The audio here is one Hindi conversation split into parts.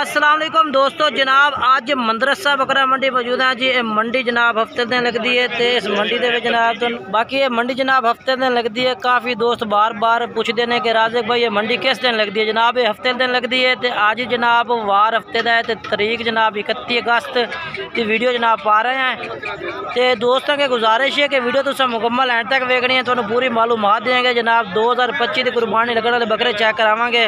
अस्सलाम वालेकुम दोस्तों, जनाब आज मदरसा बकरा मंडी मौजूद है जी। ये मंडी जनाब हफ्ते दिन लगती है तो इस मंडी के जनाब तो बाकी ये मंडी जनाब हफ्ते दिन लगती है। काफ़ी दोस्त बार बार पूछते हैं कि राज़िक भाई ये मंडी किस दिन लगती है। जनाब ये हफ्ते दिन लगती है तो आज जनाब वार हफ्ते का है तो तरीक जनाब 31 अगस्त की वीडियो जनाब पा रहे हैं। तो दोस्तों की गुजारिश है कि वीडियो तुम मुकम्मल एंड तक वेखनी है, तो पूरी मालूमात देंगे। जनाब 2025 की कुर्बानी लगने वाले बकरे चेक करावांगे।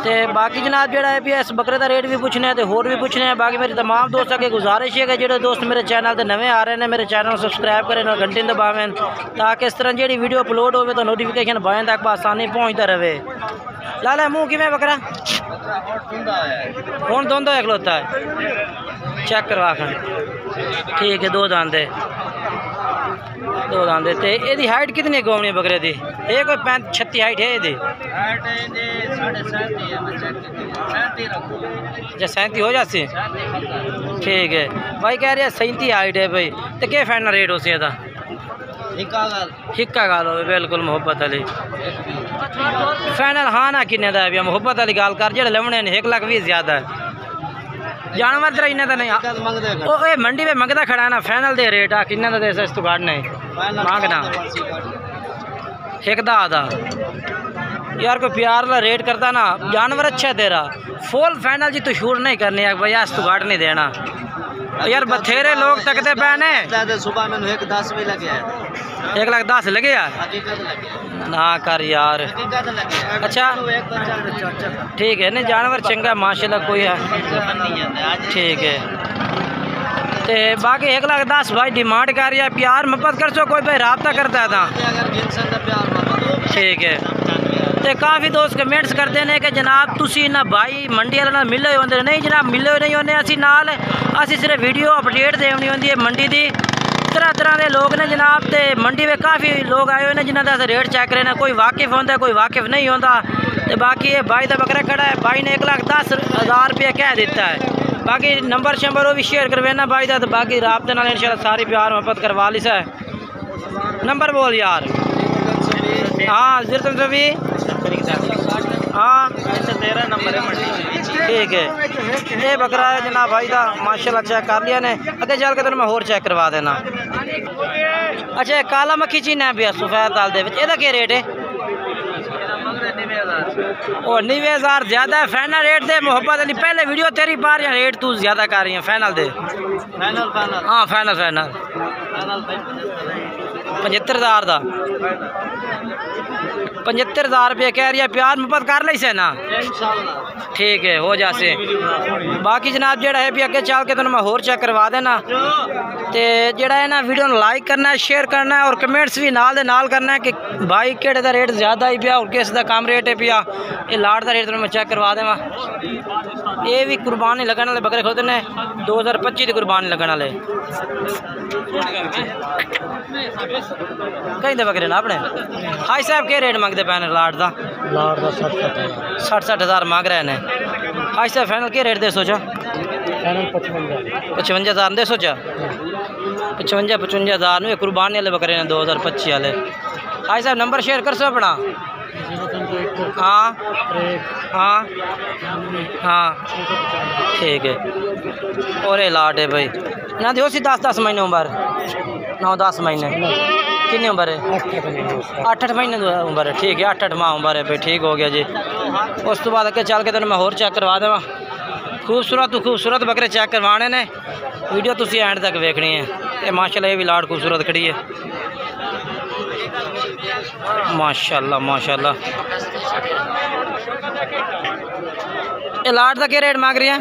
तो बाकी जनाब जो है भी इस बकरे का रेट भी पूछने हैं तो होर भी पूछने हैं। बाकी मेरी तमाम दोस्तों की गुजारिश है कि जो दोस्त मेरे चैनल से नवे आ रहे हैं मेरे चैनल सब्सक्राइब करें और घंटे दबावें, ताकि इस तरह जी वीडियो अपलोड हो तो नोटिफिकेशन बाएं तक आसानी पहुँचता रहे। लाला मुँह कि बकरा हूँ धोंदा खलोता है, चेक करवा कर ठीक है। दो दांदे तो ये हाइट कितनी गोवनी बकरे की? ये कोई 36 हाइट है ये? अच्छा 37 हो जाती ठीक है भाई। कह रहे 37 हाइट है भाई। तो क्या फाइनल रेट हो सकता? हिक्का गाल हो बिल्कुल मुहब्बत वाली फाइनल। हाँ ना किन्ने का है मुहब्बत वाली गाल कर जो लवने ने 1,20,000 ज़्यादा है। जानवर तेरा इन्ना तो नहीं ओ ये मंडी में मंगता खड़ा है ना। फाइनल दे रेट आ किन्ना दे इस तू काटने मांगना एक दा आधा यार। कोई प्यार वाला रेट करता ना। जानवर अच्छा है तेरा फुल फाइनल जी तू शूट नहीं करनी है भैया, तू काट नहीं देना यार। बथेरे लोग तकते पैने सुबह में 1,10 भी लगे 1,10,000 लगे यार ना कर यार। अच्छा ठीक है नहीं जानवर चंगा माशाल्लाह कोई है ठीक है। तो बाकी 1,10,000 भाई डिमांड कर रहा है। प्यार मोहब्बत कर सो कोई भाई रब्ता करता है था ठीक है। तो काफ़ी दोस्त कमेंट्स करते हैं कि जनाब तुसी ना भाई मंडी वाले मिले होंगे। नहीं जनाब मिले नहीं होंगे असी नाल, असी सिर्फ वीडियो अपडेट देनी होंगी है मंडी की। तरह तरह के लोग ने जनाब। तो मंडी में काफ़ी लोग आए हुए हैं जिन्होंने अस रेट चेक करे ना। कोई वाकिफ होता कोई वाकिफ नहीं होता। तो बाकी ये भाई का बकरा खड़ा है, भाई ने 1,10,000 रुपया कह दिता है। बाकी नंबर शंबर वो भी शेयर करवेना भाई का। तो बाकी राबते नाल इंशाल्लाह सारी प्यार मोहब्बत करवा ली है। नंबर बोल यार। हाँ 0 हाँ 13 नंबर है ठीक है। ये बकरा है जनाब भाई का माशाल्लाह चेक कर लिया ने। अगे चल के तेन मैं होर चेक करवा देना। अच्छा काला मक्खी चीना है भैया सफेद दाल दे क्या रेट है? और 90,000 ज़्यादा है। फाइनल रेट दे मोहब्बत अली। पहले वीडियो तेरी पा रही है रेट तू ज़्यादा कर रही है। फाइनल दे हाँ फाइनल 75,000 का 75,000 रुपये कह रही है। प्यार मोहब्बत कर ली से ना ठीक है हो जासे। बाकी जनाब जो है भी अगे चल के तुम मैं होर चेक करवा देना। तो जोड़ा है ना वीडियो लाइक करना है शेयर करना है और कमेंट्स भी नाल दे नाल करना है कि भाई केड़े दा रेट ज़्यादा ही पिया और किस दा कम रेट है पिया। ये लाट का रेट तुम मैं चेक करवा देवा। ये भी कुर्बानी लगने वाले बकरे खुद ने 2025 की कुर्बानी लगने वाले कहीं दे बकरे ना अपने। हाई साहब के रेट मंगते पैन लाट का? 60,000 मांग रहे हैं। हाई साहब फाइनल के रेट दे सोचा? 55,000 दे सोचा 55,000 में कुर्बानी वाले बकरे ने 2025 वाले। हाई साहब नंबर शेयर कर सो अपना? हाँ हाँ हाँ ठीक है। और ये लाट है भाई ना दियो सी 10 महीने उम्र 9-10 महीने कितनी उम्र है? 8 महीने उम्र है ठीक है। 8 माह उम्र है भाई ठीक हो गया जी। उस तो बाद अगर चल के तेन मैं होर चेक करवा देवा। खूबसूरत बकरे चेक करवाने ने। वीडियो तुसी एंड तक वेखनी है। ये माशाल्लाह ये भी लाट खूबसूरत खड़ी है माशाल्लाह माशाल्लाह। ये लाट का क्या रेट मांग रही है?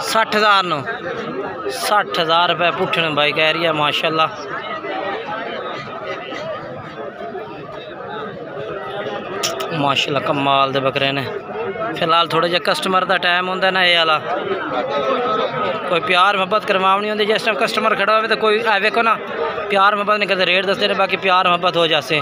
60,000 नो 60,000 रुपये पुठन भाई कह रही है माशाल्लाह। माशाल्लाह कमाल दे बकरे ने। फिलहाल थोड़ा जहा कस्टमर का टाइम होंगे ना। ये वाला कोई प्यार मोहब्बत करवानी होंगी जिस टाइम कस्टमर खड़ा हो तो कोई वेखो ना प्यार मोहब्बत नहीं करते रेट दसते हैं। बाकी प्यार मोहब्बत हो जाते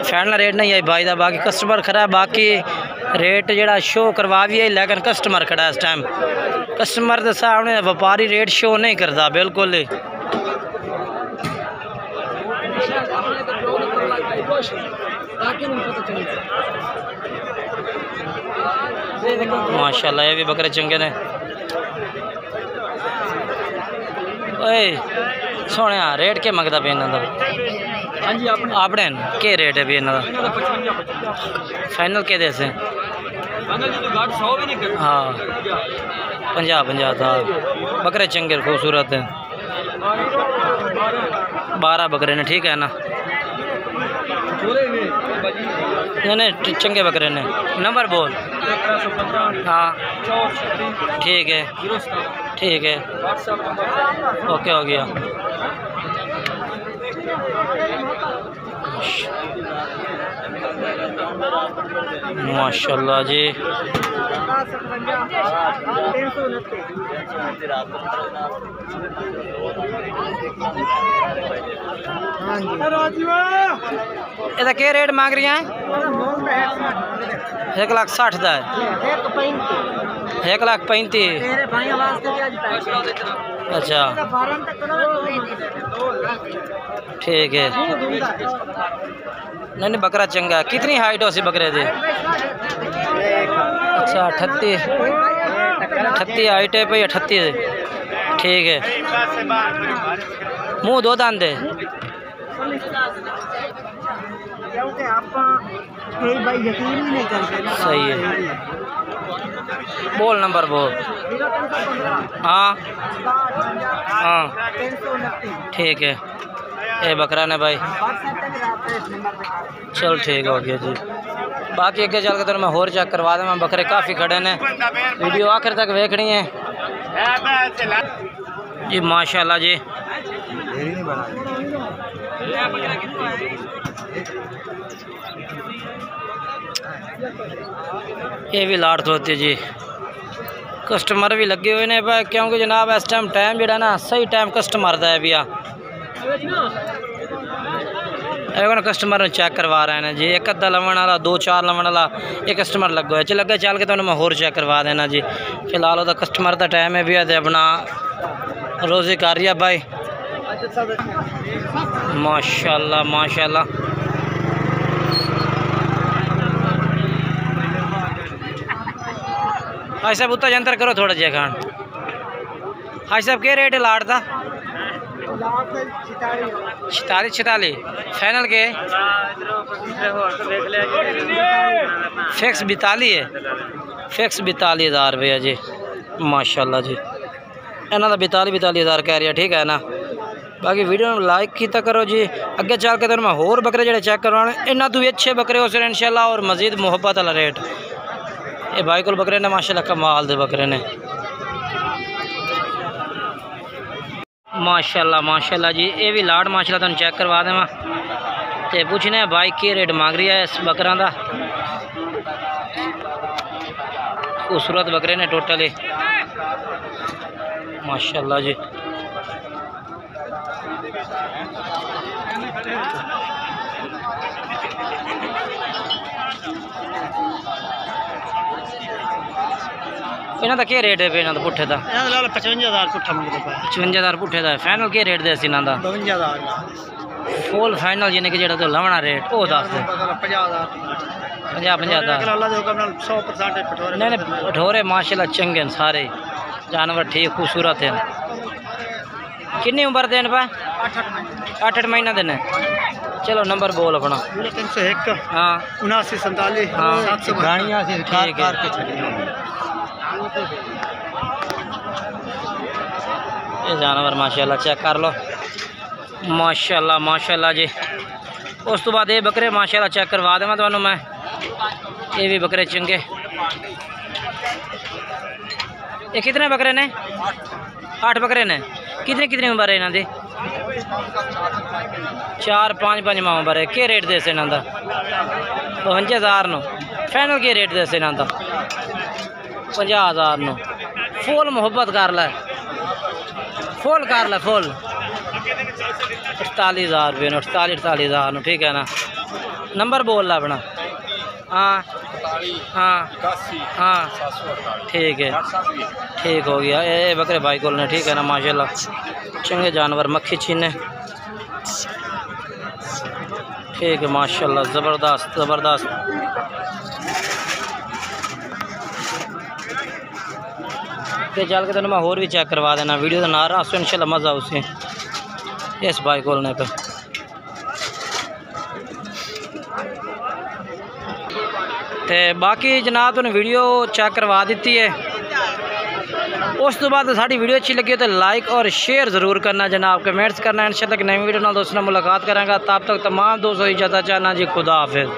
फाइनल रेट नहीं है भाई का। बाकी कस्टमर खड़ा है। बाकी रेट जोड़ा शो करवा भी है लेकिन कस्टमर खड़ा है इस टाइम। कस्टमर के सामने व्यापारी रेट शो नहीं करता बिल्कुल ही। ताकि माशाल्लाह ये भी बकरे चंगे ने। ओए सोने रेट के मंगता पे इन्हों का? हाँ जी अपने के रेट है भी इन्हों का? फाइनल के देसे? हाँ 50-50 था। बकरे चंगे खूबसूरत हैं। 12 बकरे ने ठीक है ना? नहीं चंगे बकरे ने। नंबर बोल। हाँ ठीक है ठीक है ओके हो गया। माशाल्लाह जी। ਇਹਦਾ ਕੀ रेट मांग रही हैं? 1,60,000 का है। 1,35,000। अच्छा ठीक है। नहीं बकरा चंगा है। कितनी हाइट हो सी बकरे दी? अच्छा 38 हाइट है भाई। 38 ठीक है। मुँह 2 दांत दे। सही है। बोल नंबर बोल। हाँ हाँ ठीक है। ये बकरा ने भाई। चल ठीक हो गया जी। बाकी अगे चल के तो मैं होर चेक करवा दें। बकरे काफ़ी खड़े ने। वीडियो आखिर तक देखनी है जी। माशाल्लाह जी। ये भी लाट होती जी। कस्टमर भी लगे हुए ने भाई, क्योंकि जनाब इस टाइम जोड़ा ना सही टाइम कस्टमर का है भैया। कस्टमर चेक करवा रहे हैं जी। एक अद्धा लवन वाला 2-4 लवन वाला एक कस्टमर लगे है। लगे चल के तो मैं होर चेक करवा देना जी। फिलहाल वो कस्टमर का टाइम है भैया। तो अपना रोज़ी कर रही है भाई। माशाल्लाह माशाल्लाह। भाई साहब उत्ता जंतर करो थोड़ा जहा खान। भाई साहब क्या रेट है लाट का? 46 फाइनल के? फिक्स 42 है। फिक्स 42,000 रुपया जी। माशाल्लाह जी। इन्हों का 42,000 कह रही है ठीक है ना। बाकी वीडियो में लाइक किया करो जी। अगे चल के तो मैं होर बकरे जो चेक करवाने इन्हों तो भी अच्छे बकरे हो सर इंशाल्लाह। और मजीद मुहब्बत वाला रेट। ये भाई को बकरे ने माशाल्लाह कमाल दे बकरे ने। माशाल्लाह माशाल्लाह जी। ये भी लाड माशाल्लाह तुम चेक करवा देवा। तो पूछने भाई की रेट मांग रही है इस बकरा का? खूबसूरत बकरे ने टोटली माशाल्लाह जी। इन्हों का क्या रेट है इन्हों पुट्ठे का? 55,000 पुट्ठा मंगते। 55,000 पुट्ठे का। फाइनल क्या रेट दे इन्हों का? 52,000 फुल फाइनल यानी कि जो तो लवना रेट वो दस दे। 50,000 नहीं पठोरे माशाल्लाह चंगे सारे जानवर ठीक खूबसूरत हैं। कितनी उम्र देन पा? 8 महीना दिन। चलो नंबर बोल अपना। 301 हाँ 79 हाँ 700। ये जानवर माशाल्लाह चेक कर लो। माशाल्लाह माशाल्लाह जी। उस तो बाद ये बकरे माशाल्लाह चेक करवा देवा तो मैं। ये भी बकरे चंगे। ये कितने बकरे ने? 8 बकरे ने। कितनी उम्र है इन्हों की? 4-5 माह उम्र है। क्या रेट देसे इन्हों का? 52,000 नो। फाइनल क्या रेट देसे इन्हों का? 50,000 नो। फुल मुहब्बत कर ला। फुल कर ला फुल। 48,000 रुपये 48,000 नो ठीक है ना। नंबर बोल ला अपना। हाँ हाँ हाँ ठीक है ठीक हो गया। ये बकरे भाई को ने ठीक है ना माशाल्लाह चंगे जानवर मक्खी छीने ठीक है माशाल्लाह ज़बरदस्त ज़बरदस्त। ते चल के तेन मैं होर भी चेक करवा देना, वीडियो का ना रहा उसको इंशाल्लाह मज़ा उसे इस बाई खोलने पे। ते बाकी जनाब तुम वीडियो चेक करवा दी है। उस तो बाद साड़ी वीडियो अच्छी लगी तो लाइक और शेयर ज़रूर करना जनाब, कमेंट्स करना। इंशाल्लाह कि नई वीडियो ना दोस्तों मुलाकात करेंगे, तब तक तमाम दोस्तों इजाज़त चाहना जी, खुदा हाफिज़।